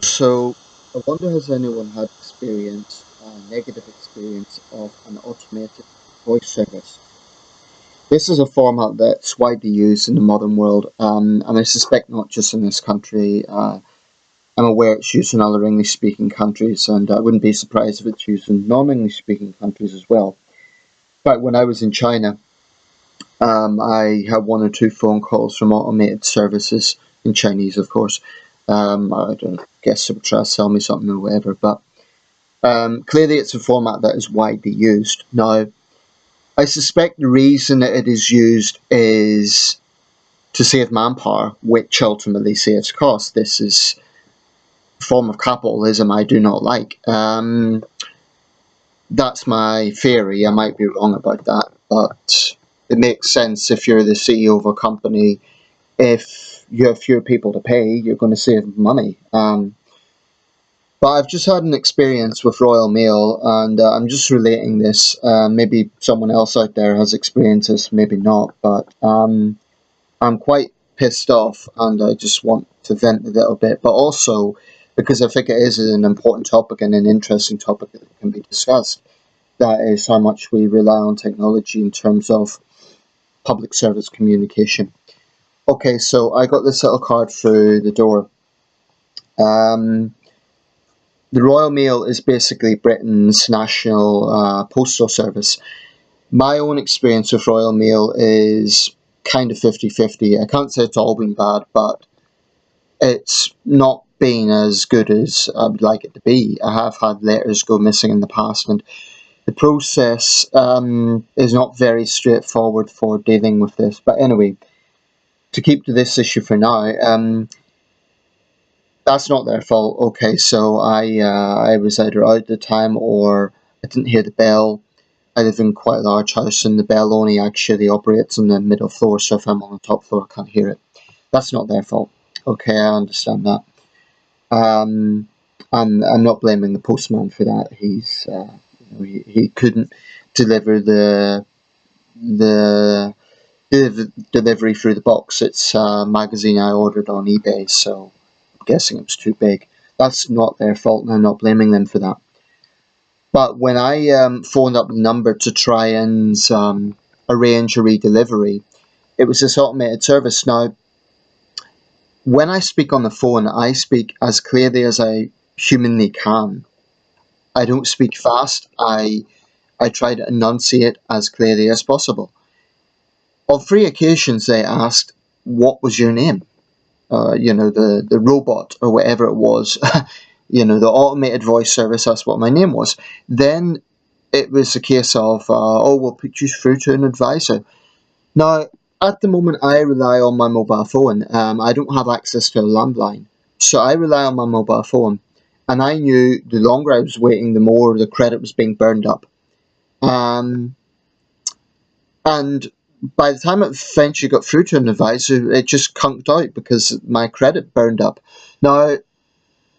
So, I wonder has anyone had experience, negative experience of an automated voice service? This is a format that's widely used in the modern world, and I suspect not just in this country. I'm aware it's used in other English-speaking countries, and I wouldn't be surprised if it's used in non-English-speaking countries as well. In fact, when I was in China, I had one or two phone calls from automated services in Chinese, of course. I don't guess they were trying to sell me something or whatever, but clearly, it's a format that is widely used. Now, I suspect the reason that it is used is to save manpower, which ultimately saves cost. This is a form of capitalism I do not like. That's my theory. I might be wrong about that, but it makes sense if you're the CEO of a company. If you have fewer people to pay, you're going to save money. But I've just had an experience with Royal Mail, and I'm just relating this. Maybe someone else out there has experienced this, maybe not. But I'm quite pissed off, and I just want to vent a little bit. But also because I think it is an important topic and an interesting topic that can be discussed. That is how much we rely on technology in terms of public service communication. Okay, so I got this little card through the door. Um, The Royal Mail is basically Britain's national postal service. My own experience with Royal Mail is kind of 50-50. I can't say it's all been bad, but it's not been as good as I would like it to be. I have had letters go missing in the past, and the process is not very straightforward for dealing with this. But anyway, to keep to this issue for now, that's not their fault. Okay, so I was either out at the time or I didn't hear the bell. I live in quite a large house, and the bell only actually operates on the middle floor. So if I'm on the top floor, I can't hear it. That's not their fault. Okay, I understand that. Um, I'm not blaming the postman for that. He couldn't deliver the delivery through the box. It's a magazine I ordered on eBay, so I'm guessing it was too big. That's not their fault, and I'm not blaming them for that. But when I phoned up the number to try and arrange a redelivery, it was this automated service. Now, when I speak on the phone, I speak as clearly as I humanly can. I don't speak fast. I try to enunciate as clearly as possible. On three occasions, they asked, "What was your name?" The robot or whatever it was, the automated voice service, that's what my name was. Then it was a case of, oh, we'll put you through to an advisor. Now, at the moment, I rely on my mobile phone. I don't have access to a landline. So I rely on my mobile phone. And I knew the longer I was waiting, the more the credit was being burned up. Um, and by the time it eventually got through to an advisor, it just conked out because my credit burned up. Now,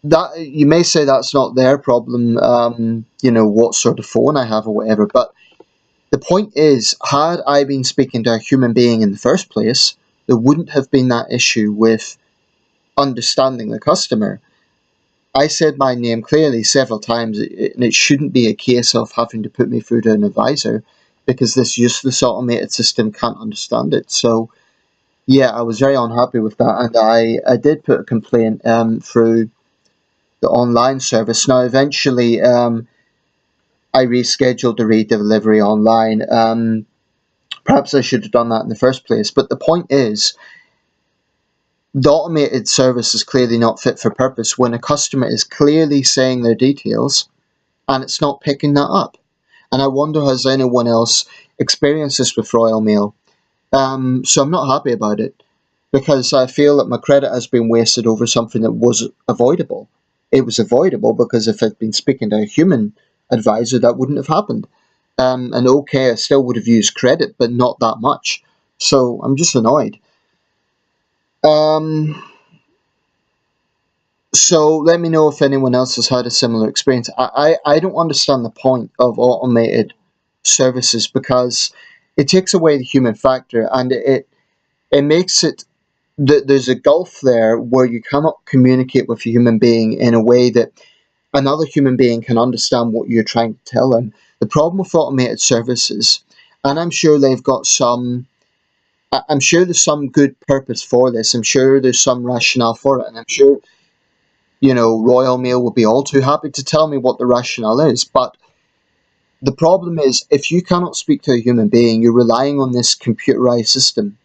that you may say that's not their problem, what sort of phone I have or whatever, but the point is, had I been speaking to a human being in the first place, there wouldn't have been that issue with understanding the customer. I said my name clearly several times, and it shouldn't be a case of having to put me through to an advisor because this useless automated system can't understand it. So, yeah, I was very unhappy with that, and I did put a complaint through the online service. Now, eventually, I rescheduled the redelivery online. Perhaps I should have done that in the first place. But the point is, the automated service is clearly not fit for purpose when a customer is clearly saying their details and it's not picking that up. And I wonder has anyone else experienced this with Royal Mail? So I'm not happy about it because I feel that my credit has been wasted over something that was avoidable. It was avoidable because if I'd been speaking to a human advisor, that wouldn't have happened. And okay, I still would have used credit, but not that much. So I'm just annoyed. Um, so let me know if anyone else has had a similar experience. I don't understand the point of automated services because it takes away the human factor and it makes it there's a gulf there where you cannot communicate with a human being in a way that another human being can understand what you're trying to tell them. The problem with automated services, and I'm sure they've got some, I'm sure there's some good purpose for this. I'm sure there's some rationale for it, and I'm sure, Royal Mail would be all too happy to tell me what the rationale is. But the problem is, if you cannot speak to a human being, you're relying on this computerized system,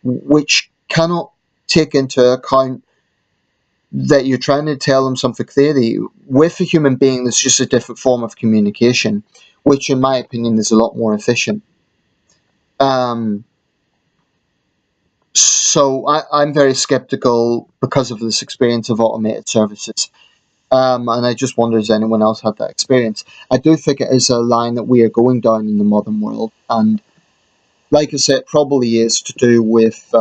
which cannot take into account that you're trying to tell them something clearly. With a human being, there's just a different form of communication, which, in my opinion, is a lot more efficient. Um, I'm very skeptical because of this experience of automated services. And I just wonder, has anyone else had that experience? I do think it is a line that we are going down in the modern world. And like I said, it probably is to do with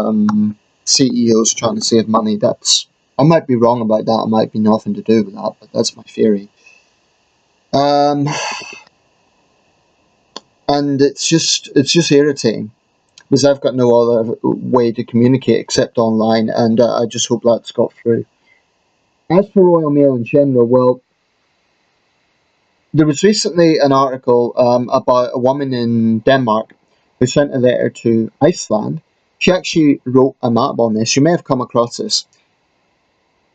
CEOs trying to save money. I might be wrong about that. It might be nothing to do with that, but that's my theory. Um, and it's just irritating because I've got no other way to communicate except online, and I just hope that's got through. As for Royal Mail in general, well, there was recently an article about a woman in Denmark who sent a letter to Iceland. She actually wrote a map on this. You may have come across this.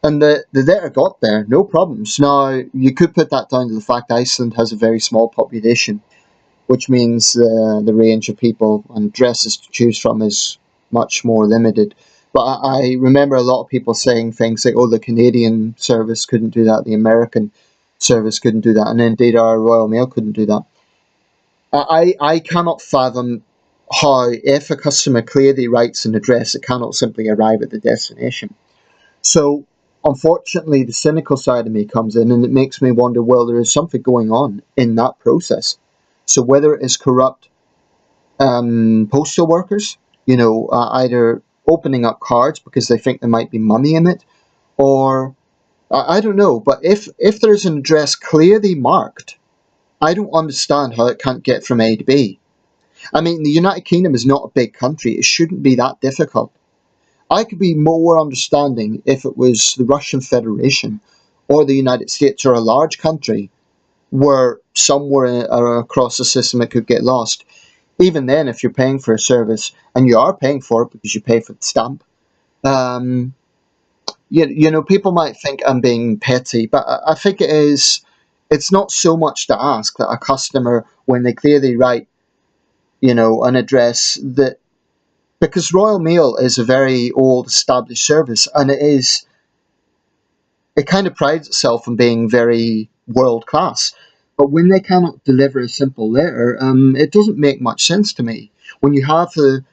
And the letter got there, no problems. Now, you could put that down to the fact Iceland has a very small population, which means the range of people and dresses to choose from is much more limited. But I remember a lot of people saying things like, oh, the Canadian service couldn't do that, the American service couldn't do that, and indeed our Royal Mail couldn't do that. I cannot fathom how, if a customer clearly writes an address, it cannot simply arrive at the destination. So, unfortunately, the cynical side of me comes in, and it makes me wonder, well, there is something going on in that process. So whether it is corrupt postal workers, either opening up cards because they think there might be money in it, or I don't know. But if there's an address clearly marked, I don't understand how it can't get from A to B. I mean, the United Kingdom is not a big country. It shouldn't be that difficult. I could be more understanding if it was the Russian Federation or the United States or a large country where somewhere across the system it could get lost. Even then, if you're paying for a service, and you are paying for it because you pay for the stamp, um, people might think I'm being petty, but I think it's not so much to ask that a customer, when they clearly write, an address that, because Royal Mail is a very old established service, and it kind of prides itself on being very world class. But when they cannot deliver a simple letter, it doesn't make much sense to me. When you have the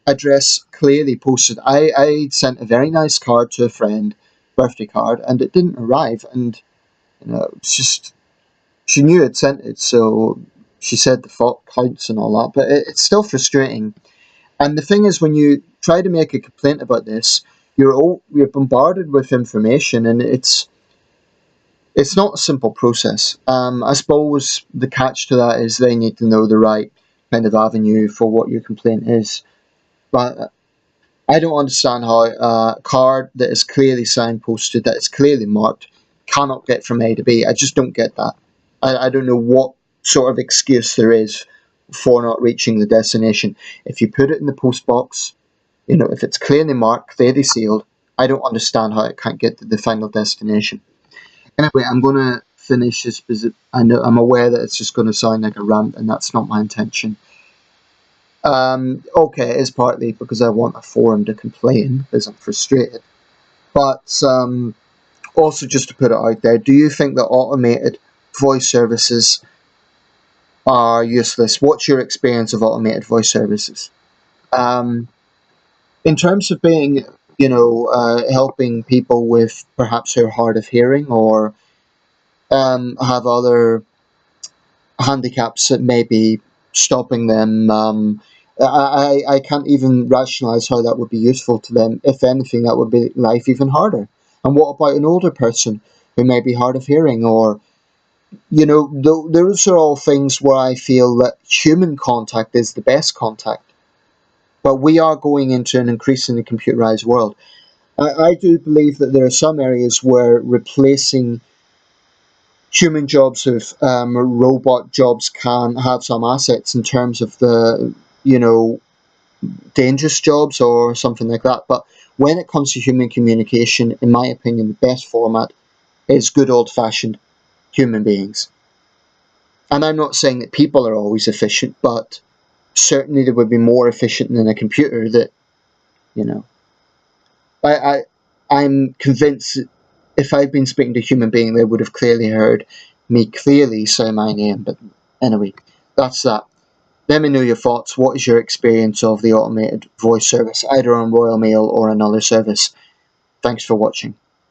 address clearly posted, I sent a very nice card to a friend, birthday card, and it didn't arrive. And it's just, she knew I'd sent it, so she said the fault counts and all that. But it's still frustrating. And the thing is, when you try to make a complaint about this, you're bombarded with information, and it's not a simple process. I suppose the catch to that is they need to know the right kind of avenue for what your complaint is. But I don't understand how a card that is clearly signposted, that is clearly marked, cannot get from A to B. I just don't get that. I don't know what sort of excuse there is for not reaching the destination. If you put it in the post box, if it's clearly marked, clearly sealed, I don't understand how it can't get to the final destination. Anyway, I'm going to finish this because I'm aware that it's just going to sound like a rant, and that's not my intention. Okay, it is partly because I want a forum to complain because I'm frustrated, but also just to put it out there, do you think that automated voice services are useless? What's your experience of automated voice services? Um, in terms of being, helping people with perhaps who are hard of hearing or have other handicaps that may be stopping them. I can't even rationalize how that would be useful to them. If anything, that would make life even harder. And what about an older person who may be hard of hearing, or those are all things where I feel that human contact is the best contact. But we are going into an increasingly computerized world. I do believe that there are some areas where replacing human jobs with robot jobs can have some assets in terms of the, you know, dangerous jobs or something like that. But when it comes to human communication, in my opinion, the best format is good old-fashioned human beings. And I'm not saying that people are always efficient, but certainly they would be more efficient than a computer that, you know. I, I'm convinced that if I'd been speaking to a human being, they would have clearly heard me clearly say my name. But anyway, that's that. Let me know your thoughts. What is your experience of the automated voice service, either on Royal Mail or another service? Thanks for watching.